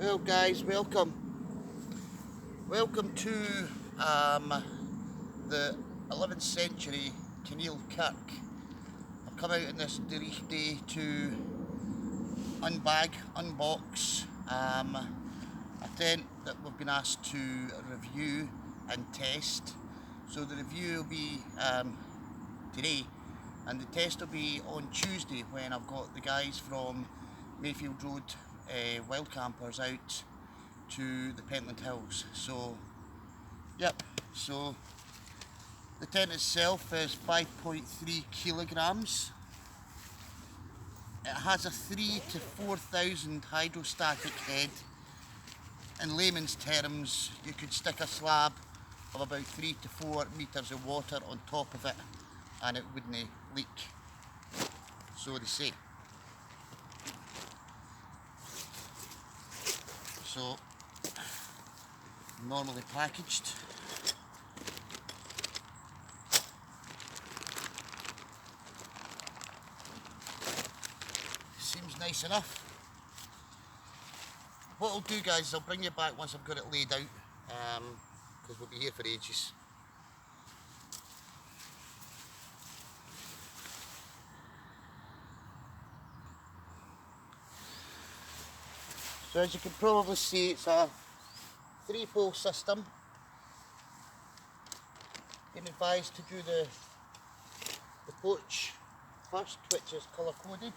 Well guys, welcome to the 11th century Kinneil Kirk. I've come out on this Derech day to unbox a tent that we've been asked to review and test. So the review will be today, and the test will be on Tuesday when I've got the guys from Mayfield Road WildCampers out to the Pentland Hills. So so the tent itself is 5.3 kilograms. It has a 3,000 to 4,000 hydrostatic head. In layman's terms, you could stick a slab of about 3 to 4 metres of water on top of it and it wouldn't leak, so they say. So, normally packaged. Seems nice enough. What I'll do, guys, is I'll bring you back once I've got it laid out, because we'll be here for ages. So as you can probably see, it's a 3-pole system. Been advised to do the porch first, which is colour coded.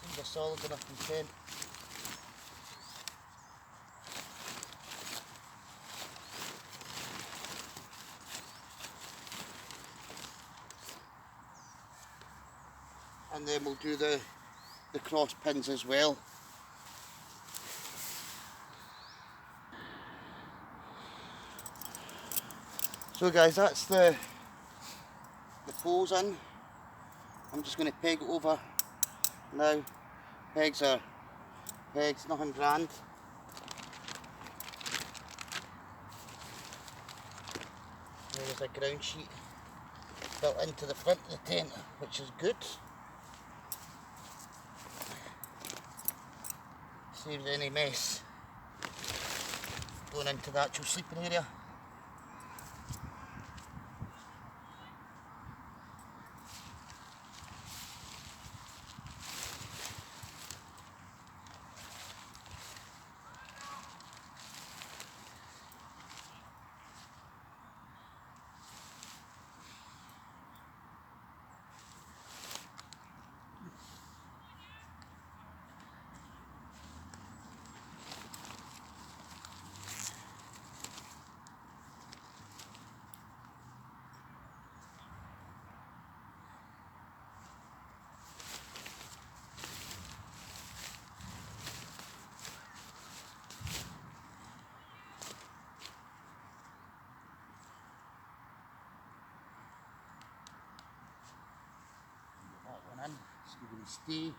Seems a solid enough content. And then we'll do the cross pins as well. So guys, that's the poles in. I'm just going to peg it over now. Pegs, nothing grand. There's a ground sheet built into the front of the tent, which is good. Saves any mess going into the actual sleeping area. In, it's going to stay.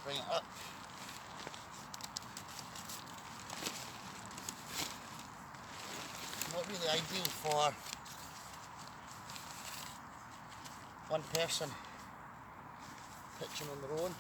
Bring it up. Not really ideal for one person pitching on their own.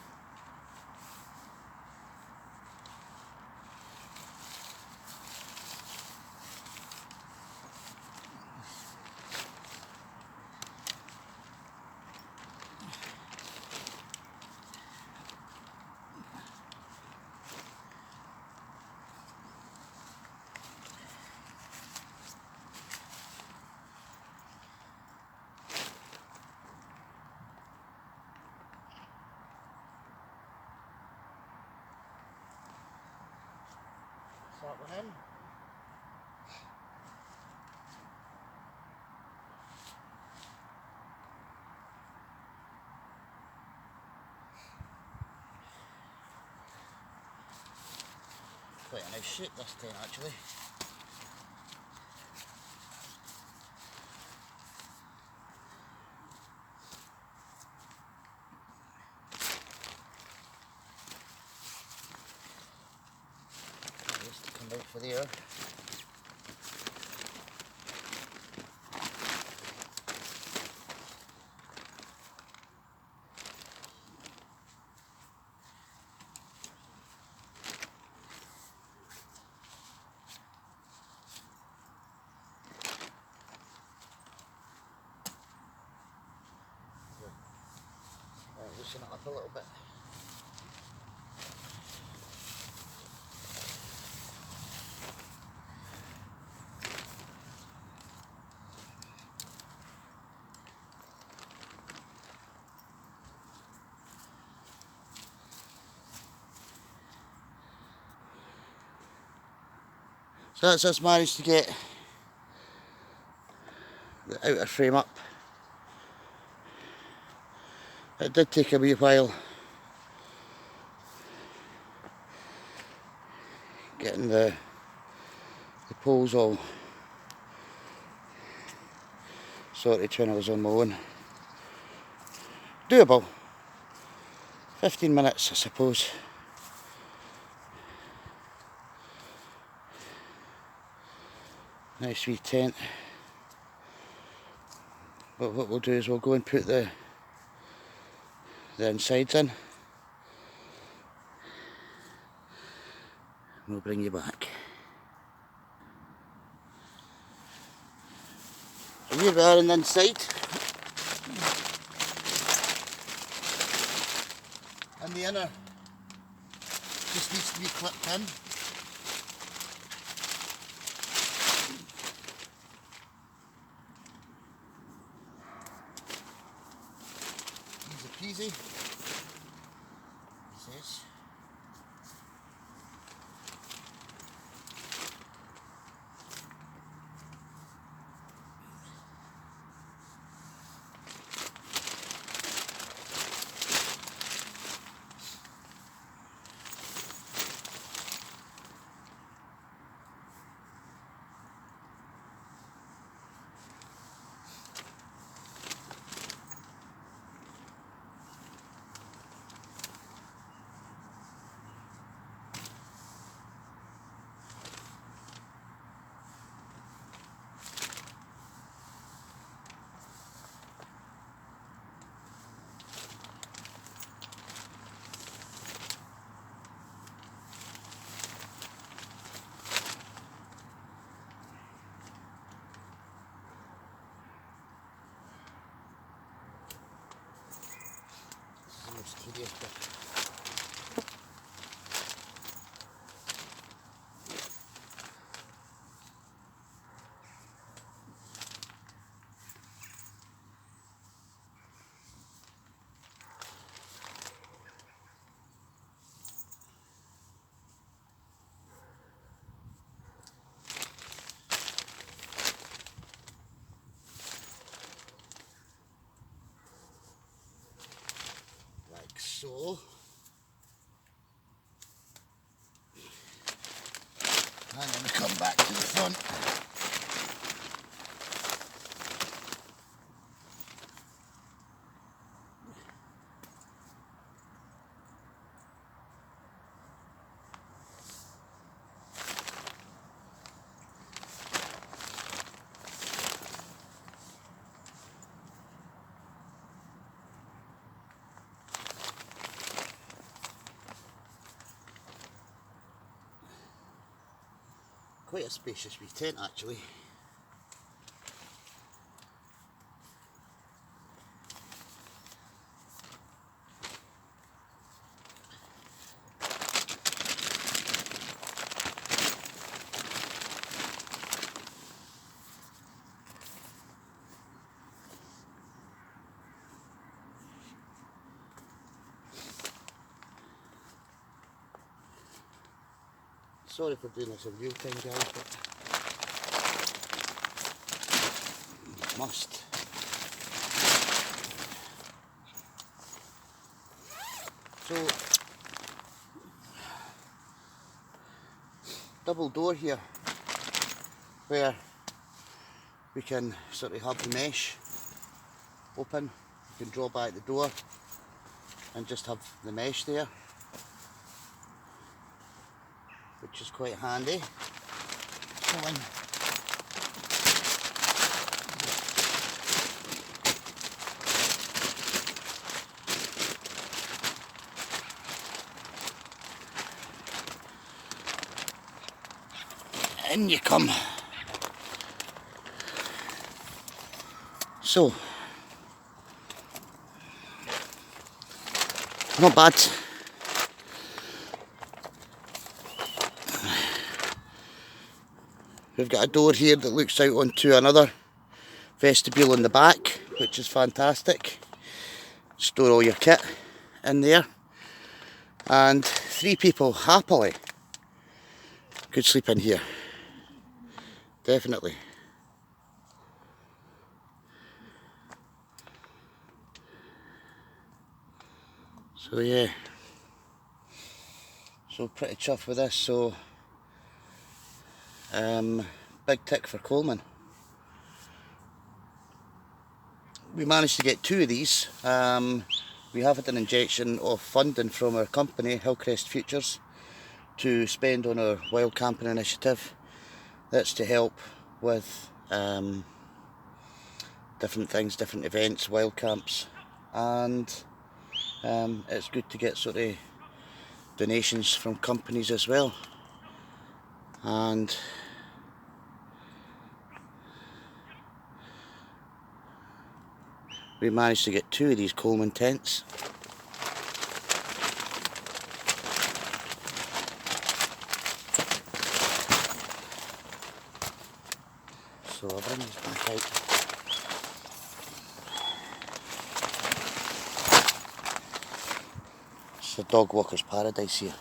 That one in. Quite a nice shape this tent actually. Just to come out for there. Loosen it up a little bit. So that's us managed to get the outer frame up. It did take a wee while getting the poles all sorted when I was on my own. Doable. 15 minutes I suppose. Nice wee tent. But what we'll do is we'll go and put the insides in. We'll bring you back. So here we are on the inside. And the inner just needs to be clipped in. Easy peasy. This. Tedious bit. Like so. And then we come back to the front. Quite a spacious wee tent actually. Sorry for doing this in real time guys, but must. So double door here where we can sort of have the mesh open. You can draw back the door and just have the mesh there, which is quite handy. So in you come. So, not bad. We've got a door here that looks out onto another vestibule in the back, which is fantastic. Store all your kit in there, and 3 people happily could sleep in here, definitely. So yeah, so pretty chuffed with this. So big tick for Coleman. We managed to get 2 of these. We have had an injection of funding from our company, Hillcrest Futures, to spend on our WildCamper initiative. That's to help with different things, different events, wild camps, and it's good to get sort of donations from companies as well. And we managed to get 2 of these Coleman tents. So I'll bring this back out. It's a dog walker's paradise here.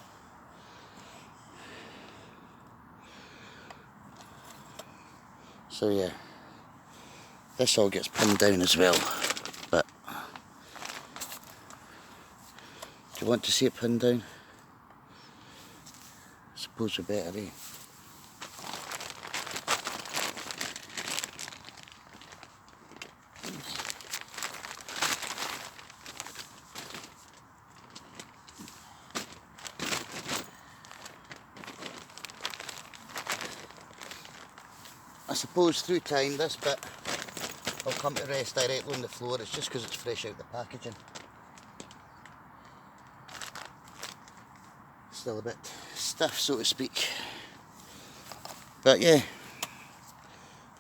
So yeah, this all gets pinned down as well, but do you want to see it pinned down? I suppose we better, eh? I suppose through time this bit will come to rest directly on the floor. It's just because it's fresh out the packaging. Still a bit stiff, so to speak. But yeah,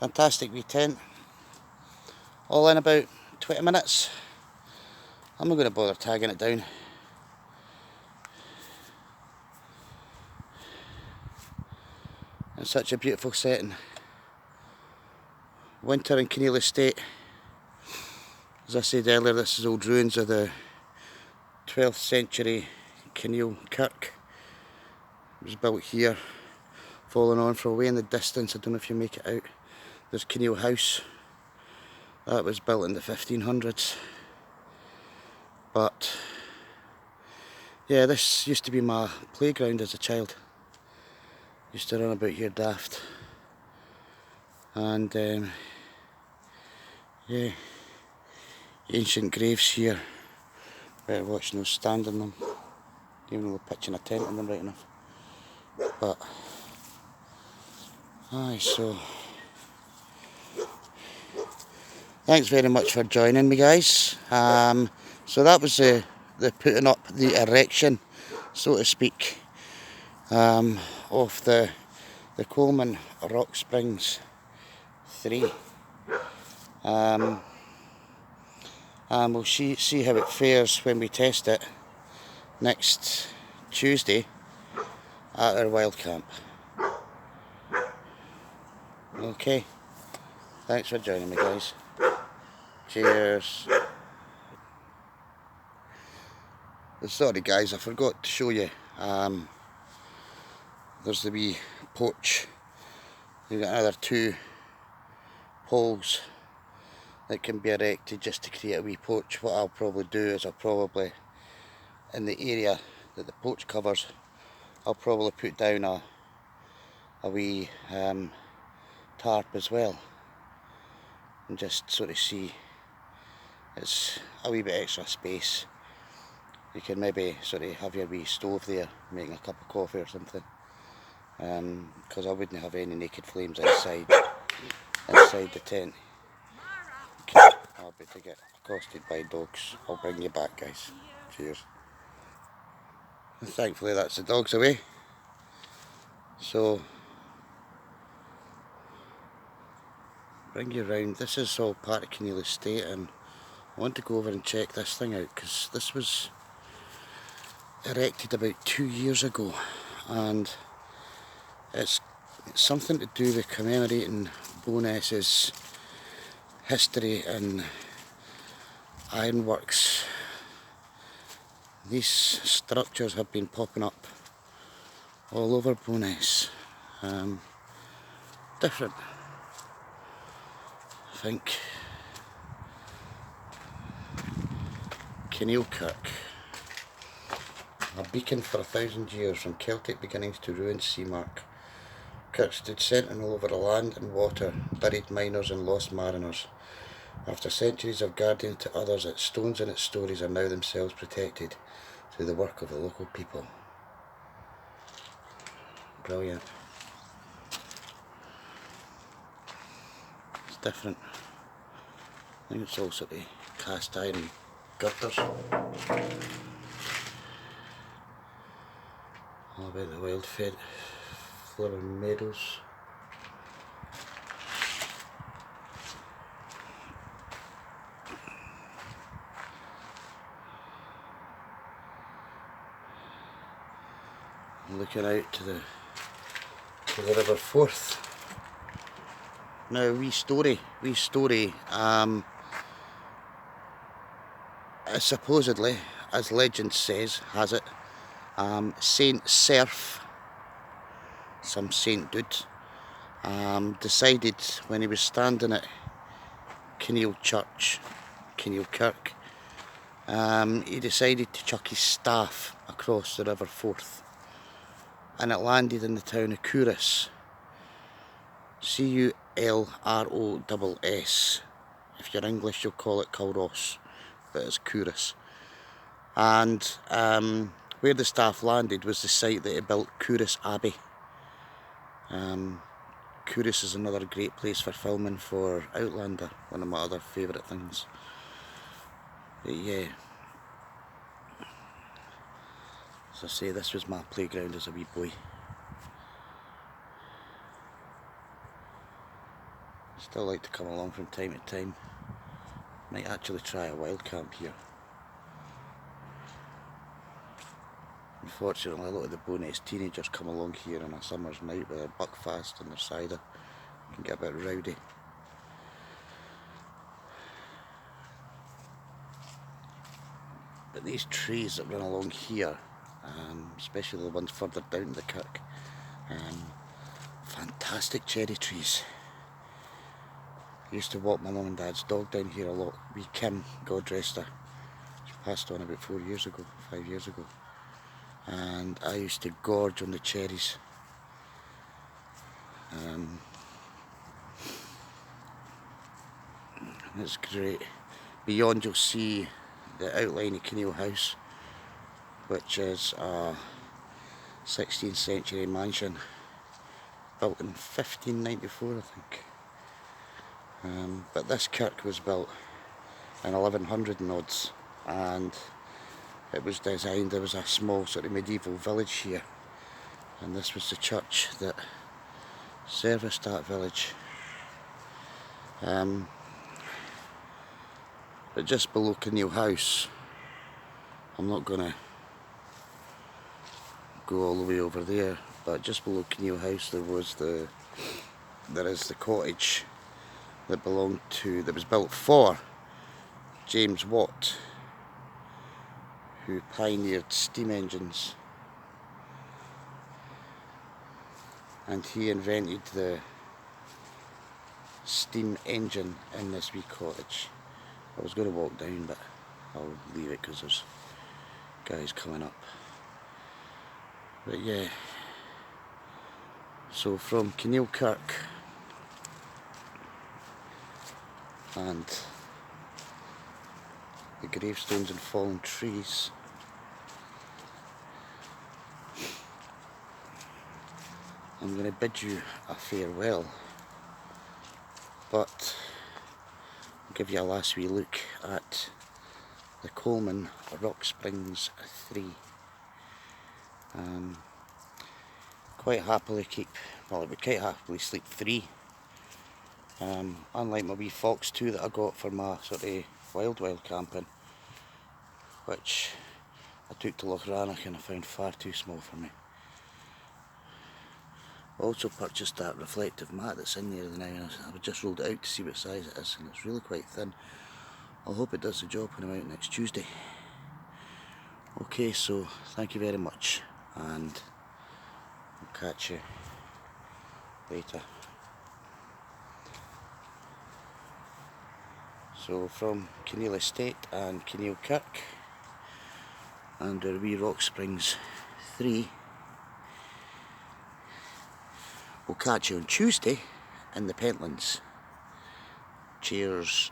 fantastic wee tent. All in about 20 minutes. I'm not going to bother tagging it down. It's such a beautiful setting. Winter in Kinneil Estate. As I said earlier, this is old ruins of the 12th century Kinneil Kirk. It was built here, following on from way in the distance. I don't know if you make it out. There's Kinneil House. That was built in the 1500s. But yeah, this used to be my playground as a child. Used to run about here daft. And yeah, ancient graves here. Better watch no stand in them, even though we're pitching a tent in them right enough. But aye, so thanks very much for joining me, guys. So that was the putting up, the erection, so to speak, of the Coleman Rock Springs 3. And we'll see how it fares when we test it next Tuesday at our wild camp. Okay, thanks for joining me, guys. Cheers. Sorry guys, I forgot to show you. There's the wee porch. You've got another 2 poles that can be erected just to create a wee porch. What I'll probably do is I'll probably, in the area that the porch covers, I'll probably put down a wee tarp as well, and just sort of see it's a wee bit extra space. You can maybe sort of have your wee stove there, making a cup of coffee or something, because I wouldn't have any naked flames inside the tent. Okay, I'll be to get accosted by dogs. I'll bring you back, guys. Cheers. And thankfully that's the dogs away. So bring you round. This is all part of Kinneil Estate, and I want to go over and check this thing out, because this was erected about 2 years ago, and it's something to do with commemorating Bo'ness's history in ironworks. These structures have been popping up all over Bo'ness. Different. I think Kinneil Kirk, a beacon for 1,000 years, from Celtic beginnings to ruined sea mark. Kirk stood sentinel over the land and water, buried miners and lost mariners. After centuries of guardian to others, its stones and its stories are now themselves protected through the work of the local people. Brilliant. It's different. I think it's all sort of cast iron girders. All about the wild fed flowering meadows. Looking out to the River Forth. Now, wee story. Supposedly, as legend says, has it, Saint Serf, some saint dude, decided when he was standing at Kinneil Church, Kinneil Kirk, he decided to chuck his staff across the River Forth, and it landed in the town of Curos. Culross. If you're English, you'll call it Culross, but it's Curos. And where the staff landed was the site that he built Curos Abbey. Curos is another great place for filming for Outlander, one of my other favourite things. But yeah, as I say, this was my playground as a wee boy. Still like to come along from time to time. Might actually try a wild camp here. Unfortunately, a lot of the Bo'ness teenagers come along here on a summer's night with their buckfast and their cider. It can get a bit rowdy. But these trees that run along here, especially the ones further down the Kirk, fantastic cherry trees. I used to walk my mum and dad's dog down here a lot. Wee Kim, God rest her. She passed on about 5 years ago. And I used to gorge on the cherries. It's great. Beyond you'll see the outline of Kinneil House, which is a 16th century mansion built in 1594, I think. But this kirk was built in 1100 and odds, and it was designed, there was a small sort of medieval village here, and this was the church that serviced that village. But just below Kinneil House, I'm not going to go all the way over there, but just below Kinneil House there is the cottage that was built for James Watt, who pioneered steam engines, and he invented the steam engine in this wee cottage. I was going to walk down, but I'll leave it because there's guys coming up. But yeah, So from Kinneil Kirk and the gravestones and fallen trees, I'm going to bid you a farewell, but I'll give you a last wee look at the Coleman Rock Springs 3. Quite happily I would quite happily sleep 3. Unlike my wee Fox 2 that I got for my sort of wild camping, which I took to Lochranach and I found far too small for me. I also purchased that reflective mat that's in there now, and I've just rolled it out to see what size it is, and it's really quite thin. I hope it does the job when I'm out next Tuesday. Okay, so thank you very much, and I'll catch you later. So from Kinneil Estate and Kinneil Kirk and our wee Rock Springs 3, we'll catch you on Tuesday in the Pentlands. Cheers.